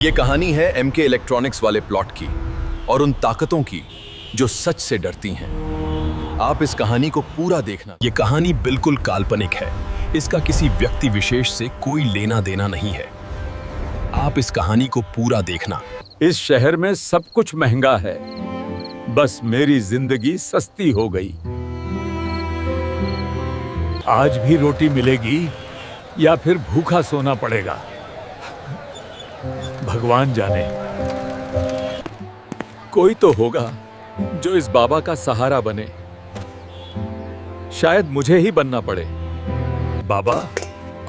ये कहानी है एमके इलेक्ट्रॉनिक्स वाले प्लॉट की और उन ताकतों की जो सच से डरती हैं। आप इस कहानी को पूरा देखना। ये कहानी बिल्कुल काल्पनिक है, इसका किसी व्यक्ति विशेष से कोई लेना देना नहीं है। आप इस कहानी को पूरा देखना। इस शहर में सब कुछ महंगा है, बस मेरी जिंदगी सस्ती हो गई। आज भी रोटी मिलेगी या फिर भूखा सोना पड़ेगा, भगवान जाने। कोई तो होगा जो इस बाबा का सहारा बने। शायद मुझे ही बनना पड़े। बाबा,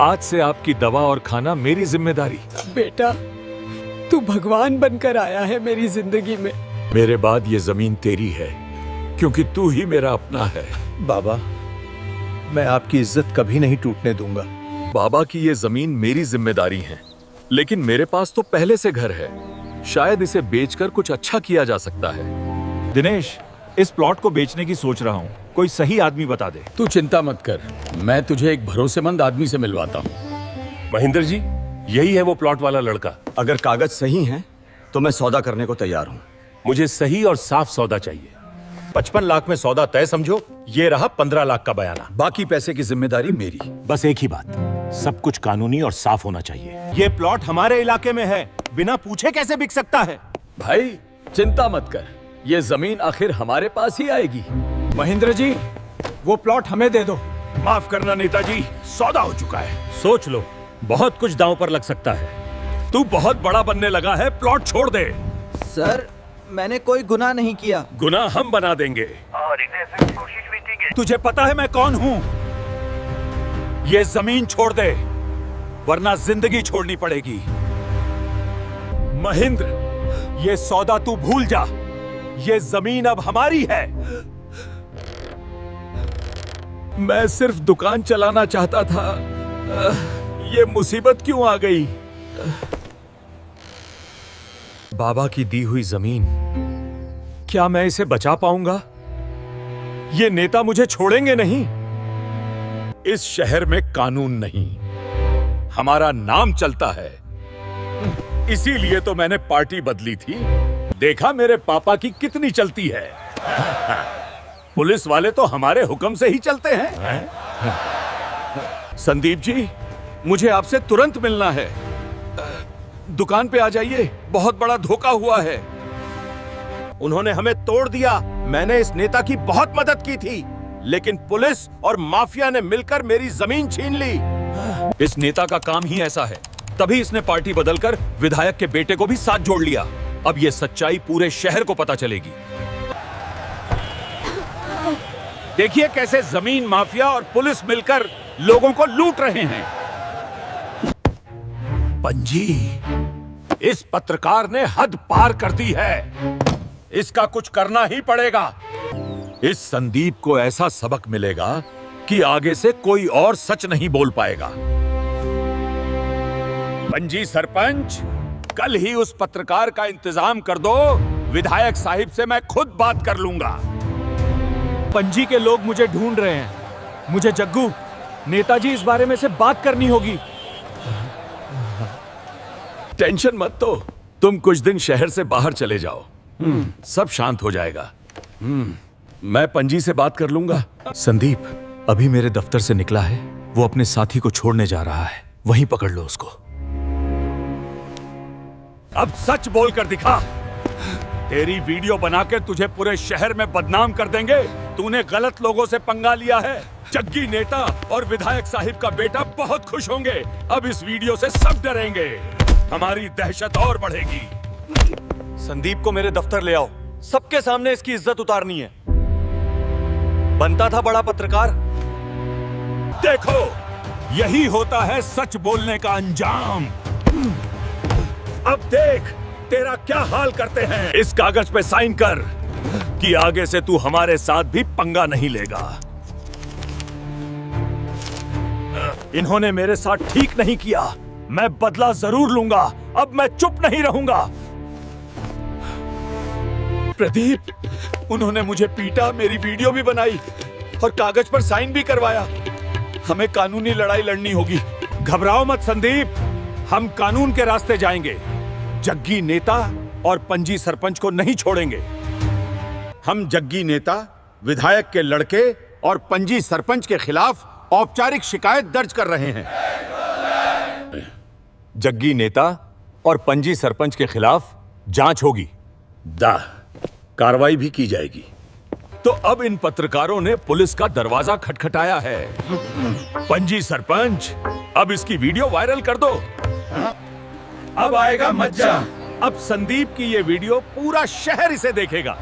आज से आपकी दवा और खाना मेरी जिम्मेदारी। बेटा, तू भगवान बनकर आया है मेरी जिंदगी में। मेरे बाद ये जमीन तेरी है, क्योंकि तू ही मेरा अपना है। बाबा, मैं आपकी इज्जत कभी नहीं टूटने दूंगा। बाबा की ये जमीन मेरी जिम्मेदारी है, लेकिन मेरे पास तो पहले से घर है। शायद इसे बेचकर कुछ अच्छा किया जा सकता है। दिनेश, इस प्लॉट को बेचने की सोच रहा हूँ, कोई सही आदमी बता दे। तू चिंता मत कर, मैं तुझे एक भरोसेमंद आदमी से मिलवाता हूँ। महेंद्र जी, यही है वो प्लॉट वाला लड़का। अगर कागज सही हैं, तो मैं सौदा करने को तैयार हूँ। मुझे सही और साफ सौदा चाहिए। 55 लाख में सौदा तय समझो। ये रहा 15 लाख का बयाना। बाकी पैसे की जिम्मेदारी मेरी। बस एक ही बात, सब कुछ कानूनी और साफ होना चाहिए। ये प्लॉट हमारे इलाके में है, बिना पूछे कैसे बिक सकता है? भाई चिंता मत कर, ये जमीन आखिर हमारे पास ही आएगी। महेंद्र जी, वो प्लॉट हमें दे दो। माफ करना नेताजी, सौदा हो चुका है। सोच लो, बहुत कुछ दांव पर लग सकता है। तू बहुत बड़ा बनने लगा है, प्लॉट छोड़ दे। सर, मैंने कोई गुनाह नहीं किया। गुनाह हम बना देंगे और इसे सिर्फ कोशिश भी की। तुझे पता है मैं कौन हूँ? ये जमीन छोड़ दे, वरना जिंदगी छोड़नी पड़ेगी। महेंद्र, ये सौदा तू भूल जा। ये जमीन अब हमारी है। मैं सिर्फ दुकान चलाना चाहता था, ये मुसीबत क्यों आ गई? बाबा की दी हुई जमीन, क्या मैं इसे बचा पाऊंगा? ये नेता मुझे छोड़ेंगे नहीं। इस शहर में कानून नहीं, हमारा नाम चलता है। इसीलिए तो मैंने पार्टी बदली थी। देखा मेरे पापा की कितनी चलती है। पुलिस वाले तो हमारे हुक्म से ही चलते हैं। संदीप जी, मुझे आपसे तुरंत मिलना है। दुकान पे आ जाइए, बहुत बड़ा धोखा हुआ है। उन्होंने हमें तोड़ दिया। मैंने इस नेता की बहुत मदद की थी, लेकिन पुलिस और माफिया ने मिलकर मेरी जमीन छीन ली। इस नेता का काम ही ऐसा है, तभी इसने पार्टी बदलकर विधायक के बेटे को भी साथ जोड़ लिया। अब ये सच्चाई पूरे शहर को पता चलेगी। देखिए कैसे जमीन माफिया और पुलिस मिलकर लोगों को लूट रहे हैं। पंजी, इस पत्रकार ने हद पार कर दी है। इसका कुछ करना ही पड़ेगा। इस संदीप को ऐसा सबक मिलेगा कि आगे से कोई और सच नहीं बोल पाएगा। पंजी सरपंच, कल ही उस पत्रकार का इंतजाम कर दो। विधायक साहिब से मैं खुद बात कर लूंगा। पंजी के लोग मुझे ढूंढ रहे हैं। मुझे जग्गू, नेताजी इस बारे में से बात करनी होगी। टेंशन मत तो, तुम कुछ दिन शहर से बाहर चले जाओ, सब शांत हो जाएगा। मैं पंजी से बात कर लूंगा। संदीप अभी मेरे दफ्तर से निकला है, वो अपने साथी को छोड़ने जा रहा है। वहीं पकड़ लो उसको। अब सच बोल कर दिखा। तेरी वीडियो बनाकर तुझे पूरे शहर में बदनाम कर देंगे। तूने गलत लोगों से पंगा लिया है। जग्गी नेता और विधायक साहिब का बेटा बहुत खुश होंगे। अब इस वीडियो से सब डरेंगे। हमारी दहशत और बढ़ेगी। संदीप को मेरे दफ्तर ले आओ, सबके सामने इसकी इज्जत उतारनी है। बनता था बड़ा पत्रकार। देखो, यही होता है सच बोलने का अंजाम। अब देख तेरा क्या हाल करते हैं। इस कागज पे साइन कर कि आगे से तू हमारे साथ भी पंगा नहीं लेगा। इन्होंने मेरे साथ ठीक नहीं किया, मैं बदला जरूर लूंगा। अब मैं चुप नहीं रहूंगा। प्रदीप, उन्होंने मुझे पीटा, मेरी वीडियो भी बनाई और कागज पर साइन भी करवाया। हमें कानूनी लड़ाई लड़नी होगी। घबराओ मत संदीप, हम कानून के रास्ते जाएंगे। जग्गी नेता और पंजी सरपंच को नहीं छोड़ेंगे। हम जग्गी नेता, विधायक के लड़के और पंजी सरपंच के खिलाफ औपचारिक शिकायत दर्ज कर रहे हैं। जग्गी नेता और पंजी सरपंच के खिलाफ जांच होगी। कार्रवाई भी की जाएगी। तो अब इन पत्रकारों ने पुलिस का दरवाजा खटखटाया है। पंजी सरपंच, अब इसकी वीडियो वायरल कर दो। अब आएगा मजा। अब संदीप की ये वीडियो पूरा शहर इसे देखेगा।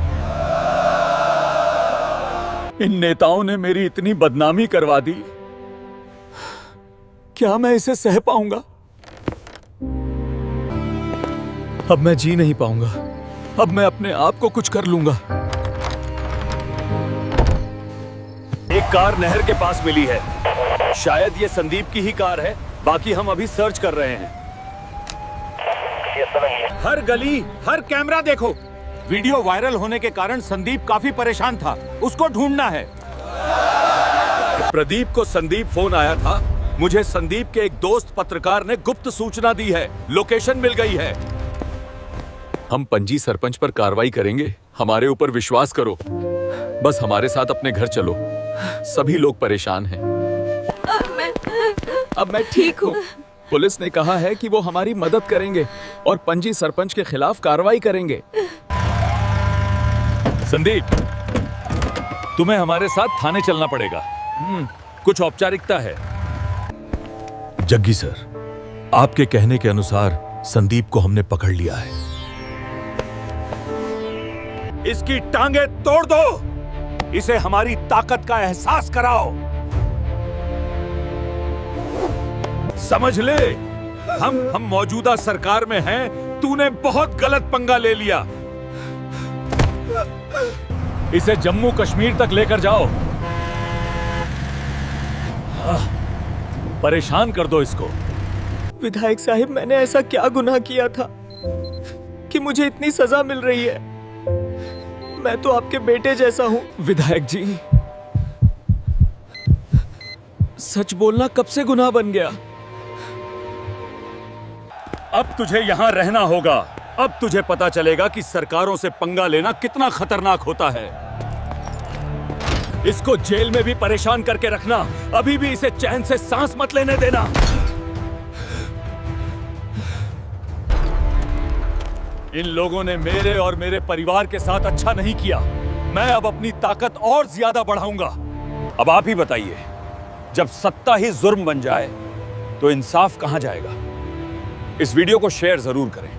इन नेताओं ने मेरी इतनी बदनामी करवा दी, क्या मैं इसे सह पाऊंगा? अब मैं जी नहीं पाऊंगा। अब मैं अपने आप को कुछ कर लूंगा। एक कार नहर के पास मिली है। शायद ये संदीप की ही कार है। बाकी हम अभी सर्च कर रहे हैं। हर गली, हर कैमरा देखो। वीडियो वायरल होने के कारण संदीप काफी परेशान था। उसको ढूंढना है। प्रदीप को संदीप फोन आया था। मुझे संदीप के एक दोस्त पत्रकार ने गुप्त सूचना दी है। लोकेशन मिल गई है। हम पंजी सरपंच पर कार्रवाई करेंगे। हमारे ऊपर विश्वास करो। बस हमारे साथ अपने घर चलो। सभी लोग परेशान हैं। अब मैं ठीक हूँ। पुलिस ने कहा है कि वो हमारी मदद करेंगे और पंजी सरपंच के खिलाफ कार्रवाई करेंगे। संदीप, तुम्हें हमारे साथ थाने चलना पड़ेगा। कुछ औपचारिकता है। जग्गी सर, आपके कहने के अनुसार संदीप को हमने पकड़ लिया है। इसकी टांगे तोड़ दो। इसे हमारी ताकत का एहसास कराओ। समझ ले, हम मौजूदा सरकार में हैं। तूने बहुत गलत पंगा ले लिया। इसे जम्मू कश्मीर तक लेकर जाओ। परेशान कर दो इसको। विधायक साहब, मैंने ऐसा क्या गुनाह किया था कि मुझे इतनी सजा मिल रही है? मैं तो आपके बेटे जैसा हूं। विधायक जी, सच बोलना कब से गुनाह बन गया? अब तुझे यहां रहना होगा। अब तुझे पता चलेगा कि सरकारों से पंगा लेना कितना खतरनाक होता है। इसको जेल में भी परेशान करके रखना। अभी भी इसे चैन से सांस मत लेने देना। इन लोगों ने मेरे और मेरे परिवार के साथ अच्छा नहीं किया। मैं अब अपनी ताकत और ज्यादा बढ़ाऊंगा। अब आप ही बताइए, जब सत्ता ही जुर्म बन जाए तो इंसाफ कहां जाएगा? इस वीडियो को शेयर जरूर करें।